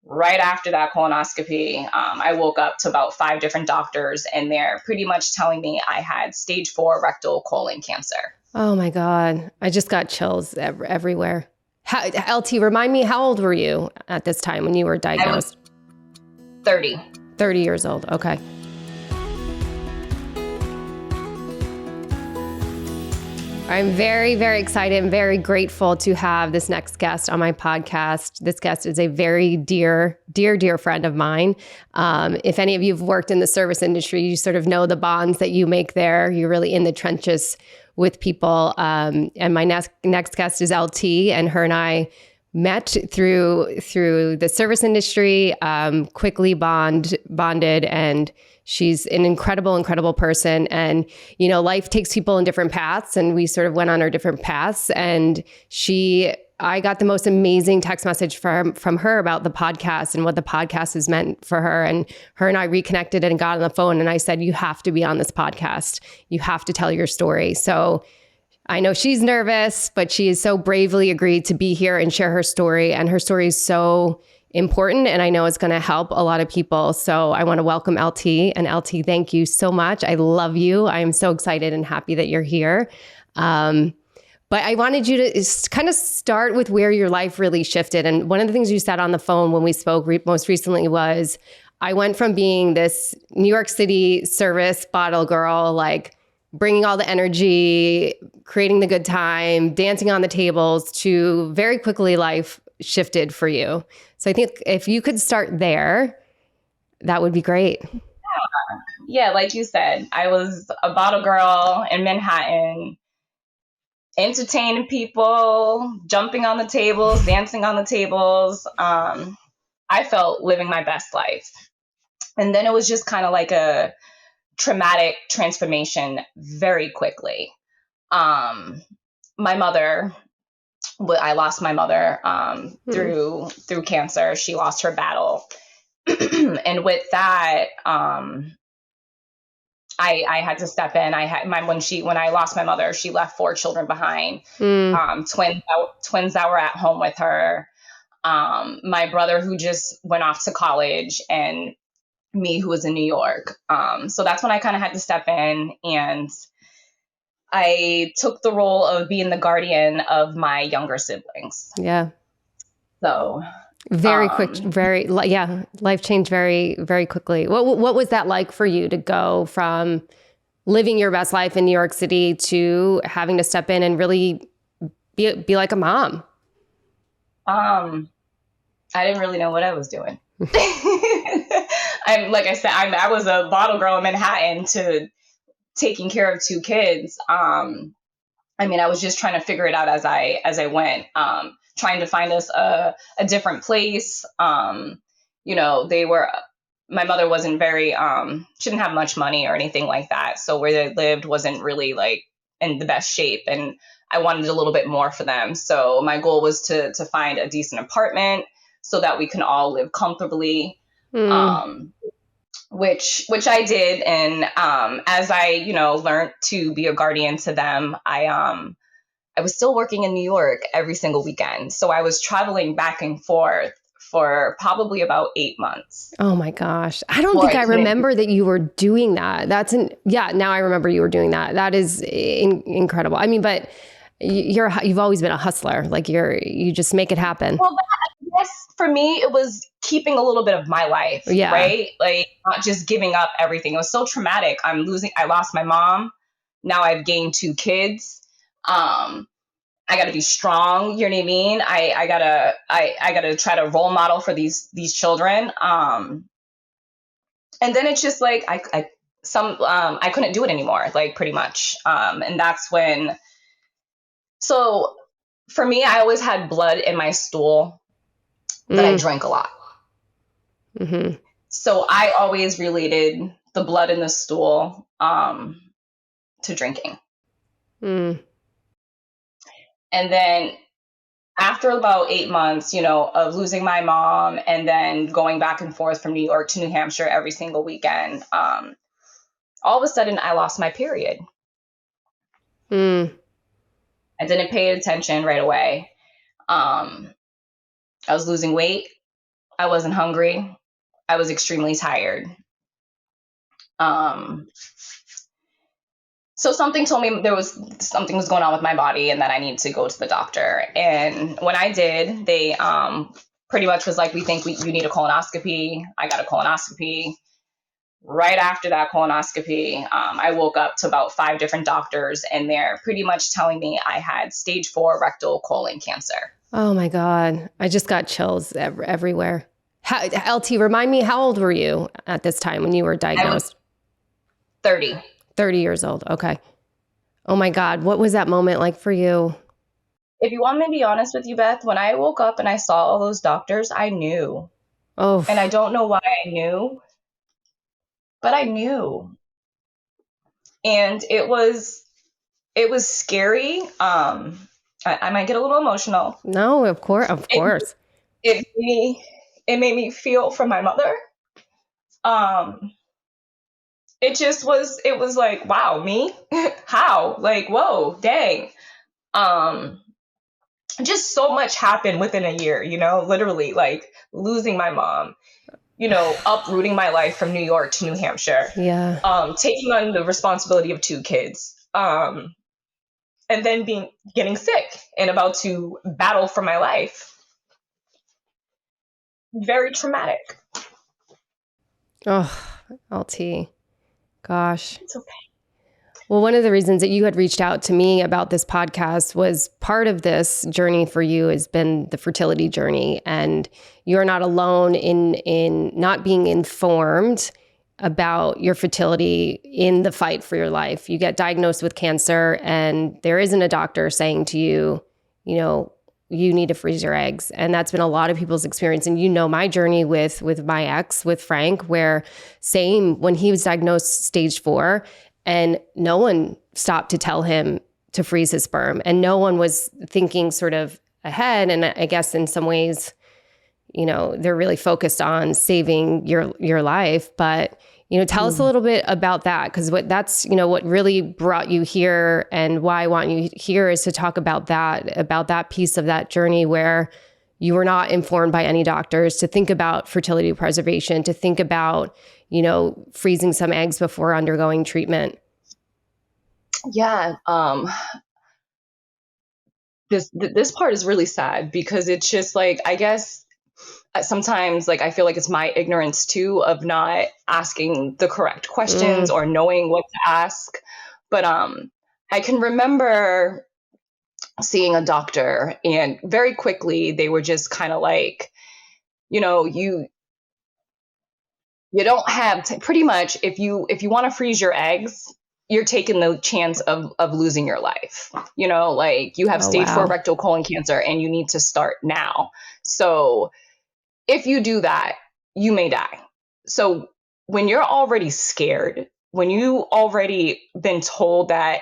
right after that colonoscopy, I woke up to about 5 different doctors, and they're pretty much telling me I had stage 4 rectal colon cancer. Oh my God. I just got chills everywhere. LT, remind me, how old were you at this time when you were diagnosed? I was 30. 30 years old. Okay. I'm very, very excited and very grateful to have this next guest on my podcast. This guest is a very dear, dear, dear friend of mine. If any of you have worked in the service industry, you sort of know the bonds that you make there. You're really in the trenches with people. And my next guest is LT, and her and I met through the service industry, quickly bonded, and she's an incredible person. And, you know, life takes people in different paths, and we sort of went on our different paths. And I got the most amazing text message from her about the podcast and what the podcast has meant for her. And her and I reconnected and got on the phone, and I said, you have to be on this podcast. You have to tell your story. So I know she's nervous, but she has so bravely agreed to be here and share her story. And her story is so important, and I know it's going to help a lot of people. So I want to welcome LT. And LT, thank you so much. I love you. I am so excited and happy that you're here. But I wanted you to kind of start with where your life really shifted. And one of the things you said on the phone when we spoke most recently was, I went from being this New York City service bottle girl, like bringing all the energy, creating the good time, dancing on the tables, to very quickly life shifted for you. So I think if you could start there, that would be great. Yeah, like you said, I was a bottle girl in Manhattan, entertaining people, jumping on the tables, dancing on the tables. I felt living my best life. And then it was just kind of like a traumatic transformation very quickly. My mother, I lost my mother through cancer. She lost her battle. And with that, I had to step in. When I lost my mother, she left 4 children behind, twins that were at home with her, my brother who just went off to college, and me who was in New York. So that's when I kind of had to step in, and I took the role of being the guardian of my younger siblings. Yeah. So very quick, life changed very, very quickly. What was that like for you to go from living your best life in New York City to having to step in and really be like a mom? I didn't really know what I was doing. I was a bottle girl in Manhattan to taking care of 2 kids. I was just trying to figure it out as I went, trying to find us a different place. My mother wasn't very, she didn't have much money or anything like that. So where they lived wasn't really like in the best shape. And I wanted a little bit more for them. So my goal was to find a decent apartment so that we can all live comfortably. Which I did. And as I, learned to be a guardian to them, I was still working in New York every single weekend. So I was traveling back and forth for probably about 8 months. Oh my gosh. I don't think I remember that you were doing that. Now I remember you were doing that. That is incredible. But you've always been a hustler. Like you just make it happen. Well, yes, for me, it was keeping a little bit of my life, right? Like not just giving up everything. It was so traumatic. I lost my mom. Now I've gained 2 kids. I gotta be strong. You know what I mean? I gotta try to role model for these children. And then it's just like, I couldn't do it anymore, like pretty much. And that's when, so for me, I always had blood in my stool, but I drank a lot. Mm-hmm. So I always related the blood in the stool to drinking. And then after about 8 months, of losing my mom and then going back and forth from New York to New Hampshire every single weekend, all of a sudden I lost my period. I didn't pay attention right away. I was losing weight. I wasn't hungry. I was extremely tired. So something told me something was going on with my body and that I needed to go to the doctor. And when I did, they pretty much was like, we think you need a colonoscopy. I got a colonoscopy. Right after that colonoscopy, I woke up to about 5 different doctors, and they're pretty much telling me I had stage 4 rectal colon cancer. Oh my God. I just got chills everywhere. LT, remind me, how old were you at this time when you were diagnosed? 30. 30 years old. Okay. Oh my God. What was that moment like for you? If you want me to be honest with you, Beth, when I woke up and I saw all those doctors, I knew. Oh. And I don't know why I knew, but I knew. And it was scary. I might get a little emotional. No, of course. It made me feel for my mother. It was like, wow, me? How? Like, whoa, dang. Just so much happened within a year, literally, like losing my mom, uprooting my life from New York to New Hampshire. Yeah. Taking on the responsibility of 2 kids. And then getting sick and about to battle for my life. Very traumatic. Oh, LT. Gosh. It's okay. Well, one of the reasons that you had reached out to me about this podcast was part of this journey for you has been the fertility journey. And you're not alone in not being informed about your fertility in the fight for your life. You get diagnosed with cancer and there isn't a doctor saying to you, you need to freeze your eggs. And that's been a lot of people's experience. And my journey with my ex, with Frank, where same when he was diagnosed stage 4, and no one stopped to tell him to freeze his sperm. And no one was thinking sort of ahead. And I guess in some ways, they're really focused on saving your life. But, tell us a little bit about that. Because what really brought you here and why I want you here is to talk about that piece of that journey where you were not informed by any doctors, to think about fertility preservation, to think about, freezing some eggs before undergoing treatment. Yeah. This part is really sad because it's just like, I guess sometimes like I feel like it's my ignorance too of not asking the correct questions or knowing what to ask. But I can remember seeing a doctor, and very quickly they were just kind of like, you don't have to, pretty much if you want to freeze your eggs, you're taking the chance of losing your life. Like you have stage 4 rectal colon cancer and you need to start now. So if you do that, you may die. So when you're already scared, when you already been told that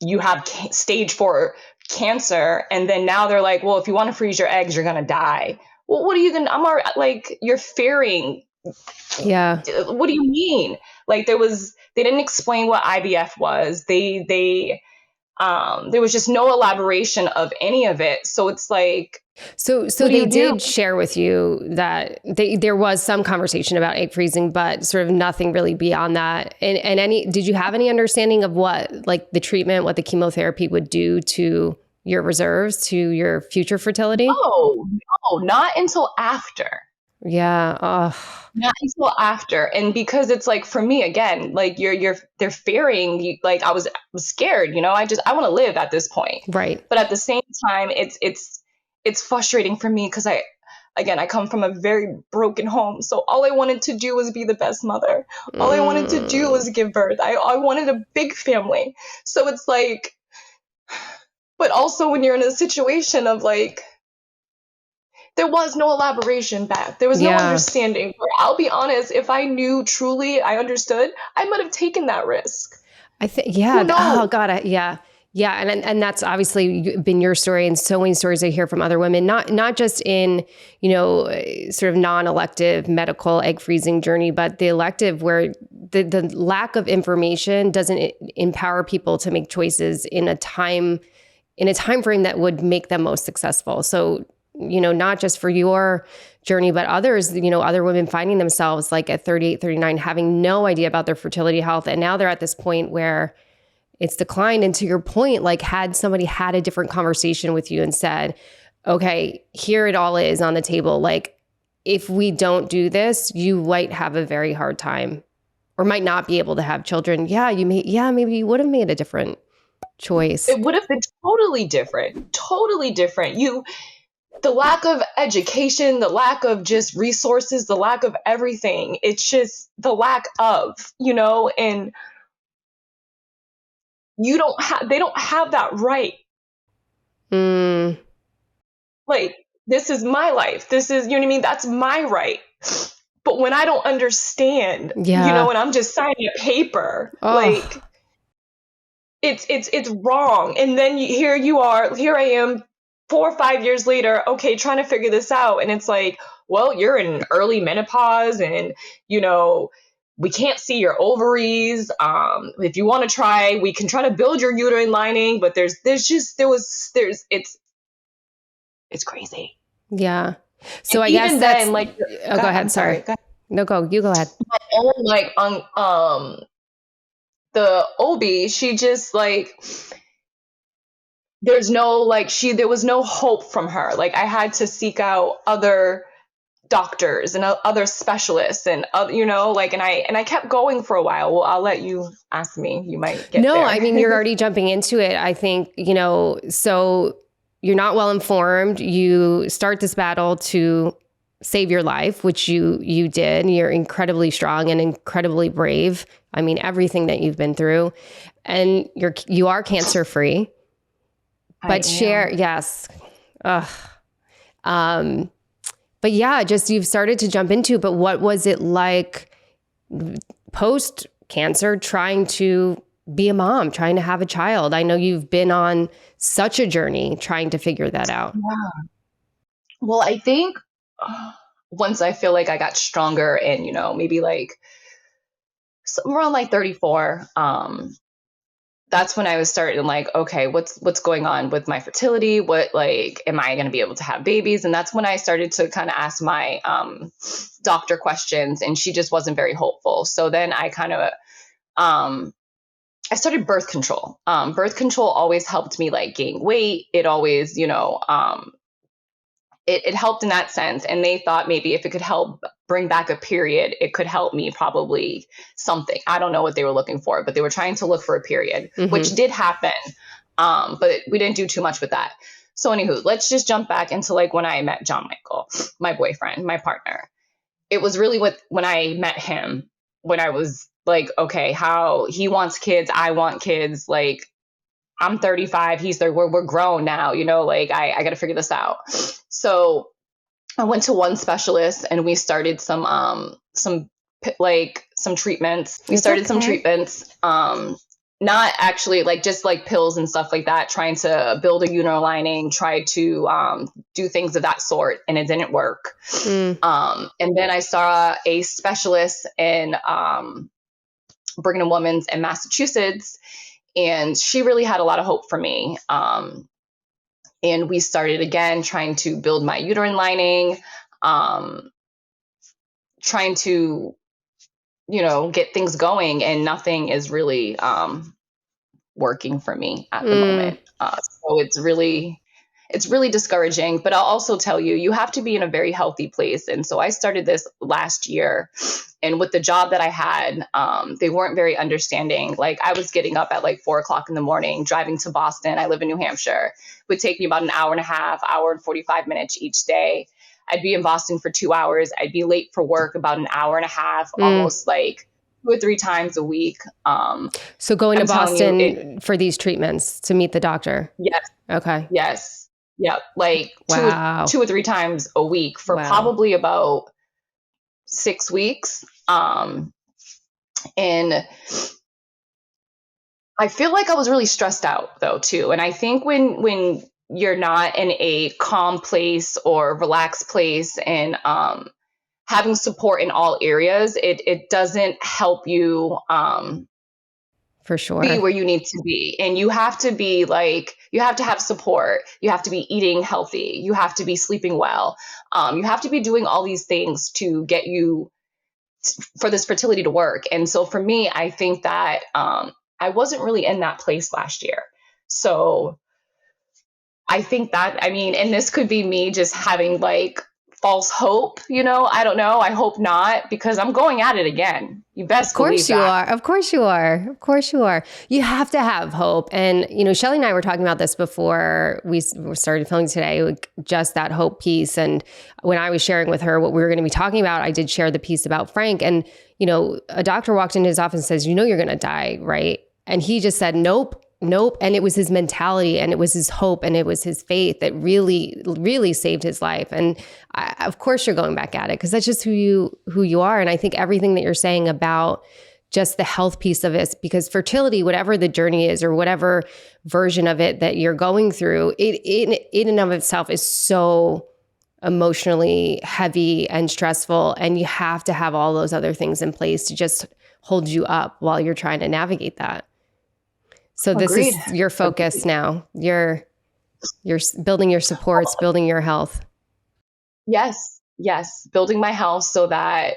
you have stage 4 cancer, and then now they're like, well, if you want to freeze your eggs, you're going to die. Well, what are you going to, I'm already, like, you're fearing. Yeah. What do you mean? Like they didn't explain what IVF was. There was just no elaboration of any of it. So it's like, so they did share with you that there was some conversation about egg freezing, but sort of nothing really beyond that. And did you have any understanding of what, like the treatment, what the chemotherapy would do to your reserves, to your future fertility? No, not until after. Yeah. Not until after. And because it's like, for me, again, like they're fearing you, like I was scared, I want to live at this point. Right. But at the same time, it's frustrating for me because I come from a very broken home. So all I wanted to do was be the best mother. All I wanted to do was give birth. I wanted a big family. So it's like, but also when you're in a situation of like, there was no elaboration back. There was no understanding. I'll be honest, if I knew truly, I understood, I might have taken that risk. I think, yeah. Oh God. Yeah. Yeah. And that's obviously been your story and so many stories I hear from other women, not just in, sort of non-elective medical egg freezing journey, but the elective where the lack of information doesn't empower people to make choices in a time frame that would make them most successful. So not just for your journey, but others, other women finding themselves like at 38, 39, having no idea about their fertility health. And now they're at this point where it's declined. And to your point, like had somebody had a different conversation with you and said, okay, here it all is on the table. Like if we don't do this, you might have a very hard time or might not be able to have children. Maybe you would have made a different choice. It would have been totally different. The lack of education, the lack of just resources, the lack of everything. It's just the lack of, and they don't have that right. Like, this is my life. This is, you know what I mean? That's my right. But when I don't understand, and I'm just signing a paper, like it's wrong. And then here I am 4 or 5 years later, okay, trying to figure this out. And it's like, well, you're in early menopause and, we can't see your ovaries. If you want to try, we can try to build your uterine lining, but it's crazy. Yeah. So I guess that's like, go ahead. Sorry. Go ahead. No, you go ahead. My own, the OB, she just like, there was no hope from her. Like I had to seek out other doctors and other specialists and and I kept going for a while. Well, I'll let you ask me. You might get there. I mean, you're already jumping into it. I think, so you're not well informed. You start this battle to save your life, which you did. You're incredibly strong and incredibly brave. I mean, everything that you've been through, and you are cancer free. But yes. Ugh. But yeah, just you've started to jump into, but what was it like post cancer trying to be a mom, trying to have a child? I know you've been on such a journey trying to figure that out. Yeah. Well, I think once I feel like I got stronger and, maybe like somewhere around like 34, that's when I was starting like, okay, what's going on with my fertility? What, like, am I going to be able to have babies? And that's when I started to kind of ask my doctor questions, and she just wasn't very hopeful. So then I kind of, I started birth control. Birth control always helped me like gain weight. It always, it helped in that sense. And they thought maybe if it could help bring back a period, it could help me probably something. I don't know what they were looking for, but they were trying to look for a period, which did happen. But we didn't do too much with that. So anywho, let's just jump back into like when I met John Michael, my boyfriend, my partner. It was really when I met him, when I was like, okay, how he wants kids, I want kids. Like I'm 35, he's 30, we're grown now, like I got to figure this out. So I went to one specialist and we started some treatments. We started some treatments, not actually like just like pills and stuff like that, trying to build a uterine lining, try to do things of that sort. And it didn't work. And then I saw a specialist in Brigham and Women's in Massachusetts, and she really had a lot of hope for me. And we started again trying to build my uterine lining, trying to, get things going, and nothing is really working for me at the moment. So it's really discouraging, but I'll also tell you, you have to be in a very healthy place. And so I started this last year, and with the job that I had, they weren't very understanding. Like I was getting up at like 4:00 in the morning, driving to Boston. I live in New Hampshire. It would take me about an hour and a half, hour and 45 minutes each day. I'd be in Boston for 2 hours. I'd be late for work about an hour and a half, almost like 2 or 3 times a week. So going to Boston for these treatments to meet the doctor? Yes. Okay. Yes. Yeah. Like 2 or 3 times a week for probably about 6 weeks. And I feel like I was really stressed out though too. And I think when you're not in a calm place or relaxed place and having support in all areas, it doesn't help you For sure. be where you need to be. And you have to be like, you have to have support. You have to be eating healthy. You have to be sleeping well. You have to be doing all these things to get you for this fertility to work. And so for me, I think that I wasn't really in that place last year. So I think that, I mean, and this could be me just having like false hope, I don't know. I hope not, because I'm going at it again. You best believe that. Of course you are. Of course you are. Of course you are. You have to have hope. And, Shelly and I were talking about this before we started filming today, like just that hope piece. And when I was sharing with her what we were going to be talking about, I did share the piece about Frank. And, a doctor walked into his office and says, you're going to die, right? And he just said, nope. And it was his mentality and it was his hope and it was his faith that really, really saved his life. And of course you're going back at it because that's just who you are. And I think everything that you're saying about just the health piece of it, because fertility, whatever the journey is or whatever version of it that you're going through, it in and of itself is so emotionally heavy and stressful. And you have to have all those other things in place to just hold you up while you're trying to navigate that. So this Agreed. is your focus now. You're building your supports, building your health. Yes. Building my house so that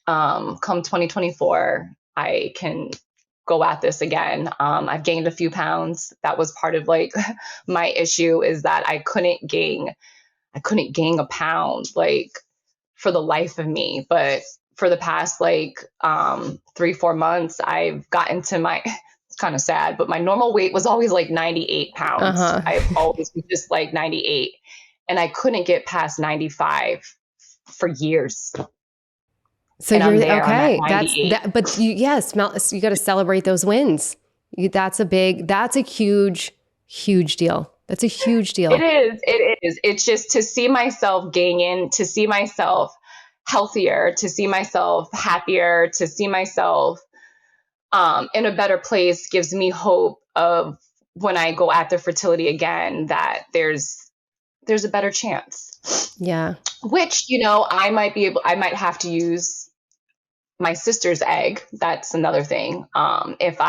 come 2024, I can go at this again. I've gained a few pounds. That was part of like my issue is that I couldn't gain a pound like for the life of me. But for the past like 3-4 months, I've gotten to it's kind of sad, but my normal weight was always like 98 pounds. I've always been just like 98 and I couldn't get past 95 for years. So you're okay. But you got to celebrate those wins. That's a huge, huge deal. That's a huge deal. It is. It's just to see myself gaining, to see myself healthier, to see myself happier, to see myself in a better place gives me hope of when I go after fertility again, that there's a better chance. Yeah. Which, I might have to use my sister's egg. That's another thing. If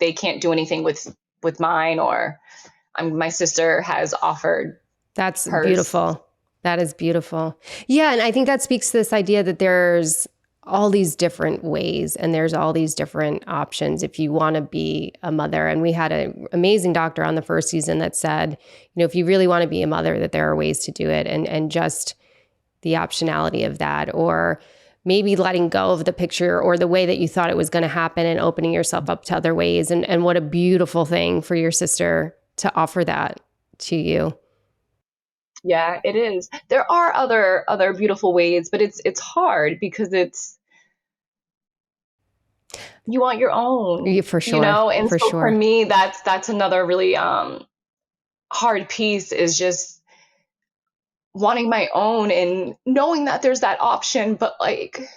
they can't do anything with mine or my sister has offered. That's hers. Beautiful. That is beautiful. Yeah. And I think that speaks to this idea that there's all these different ways and there's all these different options if you want to be a mother. And we had an amazing doctor on the first season that said, if you really want to be a mother, that there are ways to do it and just the optionality of that, or maybe letting go of the picture or the way that you thought it was going to happen and opening yourself up to other ways. And what a beautiful thing for your sister to offer that to you. Yeah, it is. There are other beautiful ways, but it's hard because you want your own. Yeah, for sure. And so for me, that's another really hard piece is just wanting my own and knowing that there's that option. But like,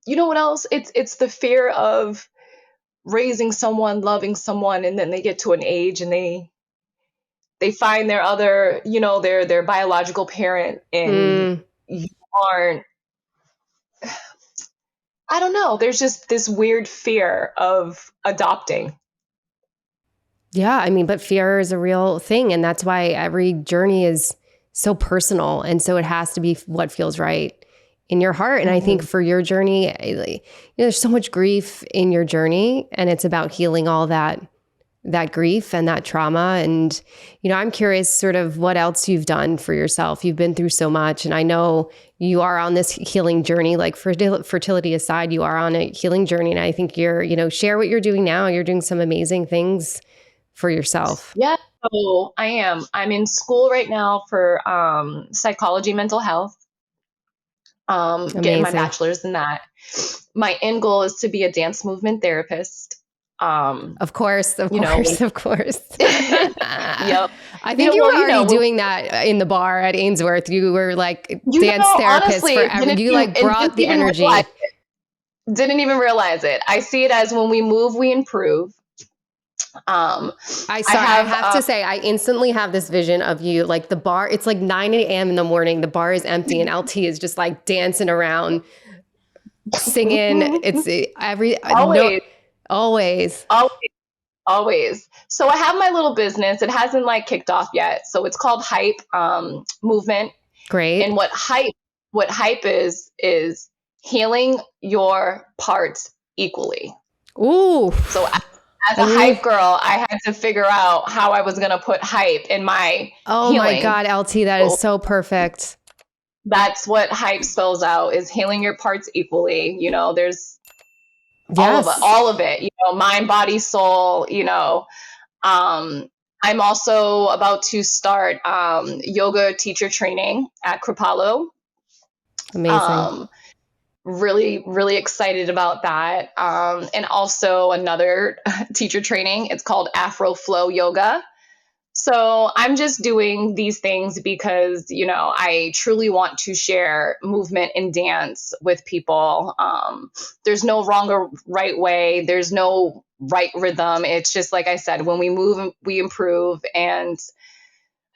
what else? It's the fear of raising someone, loving someone, and then they get to an age and they find their other, their biological parent and you aren't. I don't know. There's just this weird fear of adopting. Yeah, I mean, but fear is a real thing. And that's why every journey is so personal. And so it has to be what feels right in your heart. And I think for your journey, there's so much grief in your journey. And it's about healing all that grief and that trauma. And, I'm curious sort of what else you've done for yourself. You've been through so much. And I know you are on this healing journey, like fertility aside, you are on a healing journey. And I think you're, share what you're doing now. You're doing some amazing things for yourself. Yeah, so I am. I'm in school right now for psychology, mental health. Getting my bachelor's in that. My end goal is to be a dance movement therapist. Of course. Yep. I think you were already doing that in the bar at Ainsworth. You were like dance therapist forever. You like brought the energy. Didn't even realize it. I see it as when we move, we improve. I have to say, I instantly have this vision of you, like the bar. It's like 9 a.m. in the morning. The bar is empty, and LT is just like dancing around, singing. It's always. Always. Always. So I have my little business. It hasn't like kicked off yet. So it's called Hype Movement. Great. And what hype is healing your parts equally. Ooh. So as a hype girl, I had to figure out how I was going to put hype in my Oh healing. my God, LT, that is so perfect. That's what hype spells out, is healing your parts equally. You know, there's Yes. all of it, you know, mind, body, soul, you know. I'm also about to start yoga teacher training at Kripalu. Amazing. Really, really excited about that. And also another teacher training. It's called Afro Flow Yoga. So I'm just doing these things because, you know, I truly want to share movement and dance with people. There's no wrong or right way. There's no right rhythm. It's just, like I said, when we move, we improve. And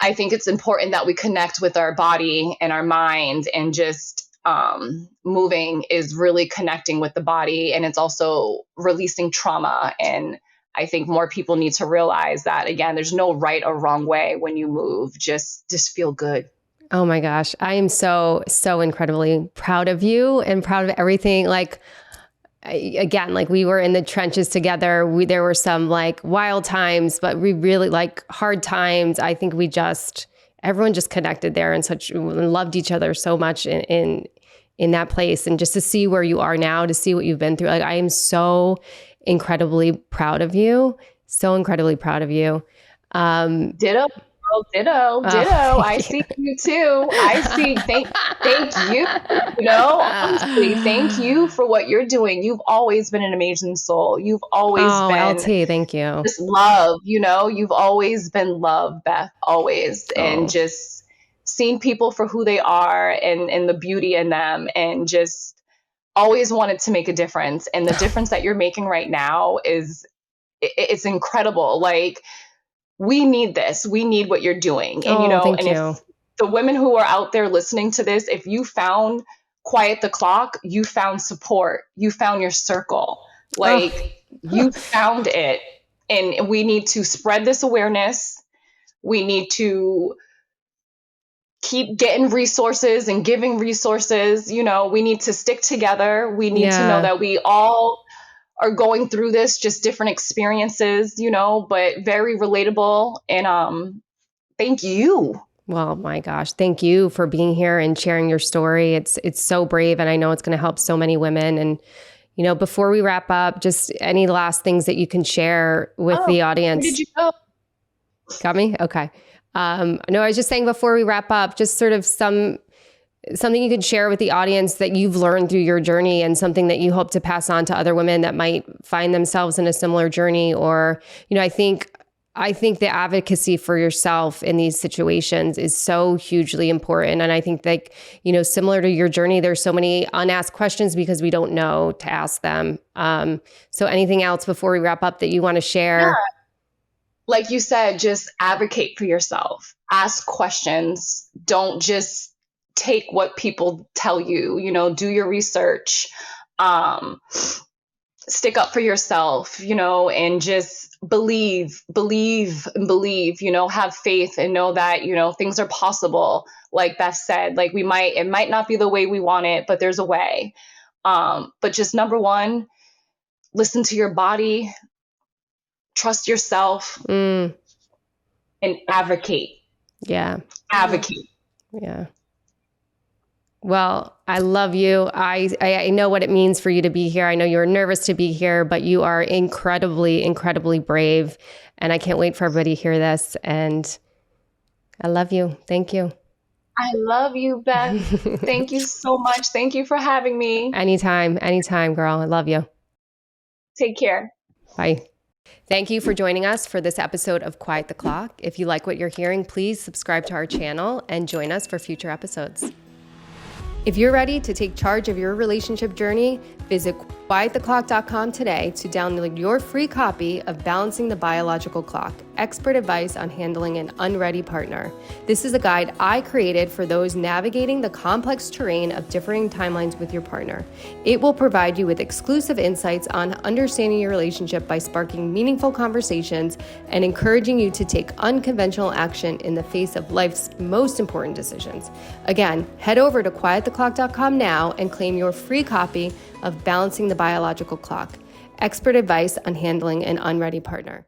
I think it's important that we connect with our body and our mind, and just moving is really connecting with the body, and it's also releasing trauma. And I think more people need to realize that, again, there's no right or wrong way when you move. Just feel good. Oh my gosh. I am so incredibly proud of you and proud of everything. Like, again, like we were in the trenches together. There were some like wild times, but we really like hard times. I think everyone just connected there and loved each other so much in that place. And just to see where you are now, to see what you've been through, like I am so incredibly proud of you. So incredibly proud of you. Ditto. Ditto. I see you too. I see. Thank you. You know, honestly, thank you for what you're doing. You've always been an amazing soul. You've always been LT, thank you. Just love, you know, you've always been love, Beth, always. And just seeing people for who they are, and the beauty in them, and just always wanted to make a difference. And the difference that you're making right now it's incredible. Like, we need this. We need what you're doing. And, you know, if the women who are out there listening to this, if you found Quiet the Clock, you found support, you found your circle, like you found it. And we need to spread this awareness. We need to keep getting resources and giving resources. You know, we need to stick together. We need to know that we all are going through this, just different experiences, you know, but very relatable. And thank you. Well, my gosh, thank you for being here and sharing your story. It's so brave, and I know it's going to help so many women. And, you know, before we wrap up, just any last things that you can share with the audience. Where did you go? Got me? Okay. No, I was just saying before we wrap up, just sort of something you could share with the audience that you've learned through your journey, and something that you hope to pass on to other women that might find themselves in a similar journey. Or, you know, I think the advocacy for yourself in these situations is so hugely important. And I think that, you know, similar to your journey, there's so many unasked questions because we don't know to ask them. So anything else before we wrap up that you want to share? Yeah. Like you said, just advocate for yourself. Ask questions. Don't just take what people tell you. You know, do your research. Stick up for yourself, you know, and just believe, you know, have faith, and know that, you know, things are possible. Like Beth said, like it might not be the way we want it, but there's a way. But just number one, listen to your body, trust yourself, and advocate. Yeah. Advocate. Yeah. Well, I love you. I know what it means for you to be here. I know you're nervous to be here, but you are incredibly, incredibly brave. And I can't wait for everybody to hear this. And I love you. Thank you. I love you, Beth. Thank you so much. Thank you for having me. Anytime, girl. I love you. Take care. Bye. Thank you for joining us for this episode of Quiet the Clock. If you like what you're hearing, please subscribe to our channel and join us for future episodes. If you're ready to take charge of your relationship journey, visit quiettheclock.com today to download your free copy of Balancing the Biological Clock. Expert Advice on Handling an Unready Partner. This is a guide I created for those navigating the complex terrain of differing timelines with your partner. It will provide you with exclusive insights on understanding your relationship by sparking meaningful conversations and encouraging you to take unconventional action in the face of life's most important decisions. Again, head over to quiettheclock.com now and claim your free copy of Balancing the Biological Clock. Expert Advice on Handling an Unready Partner.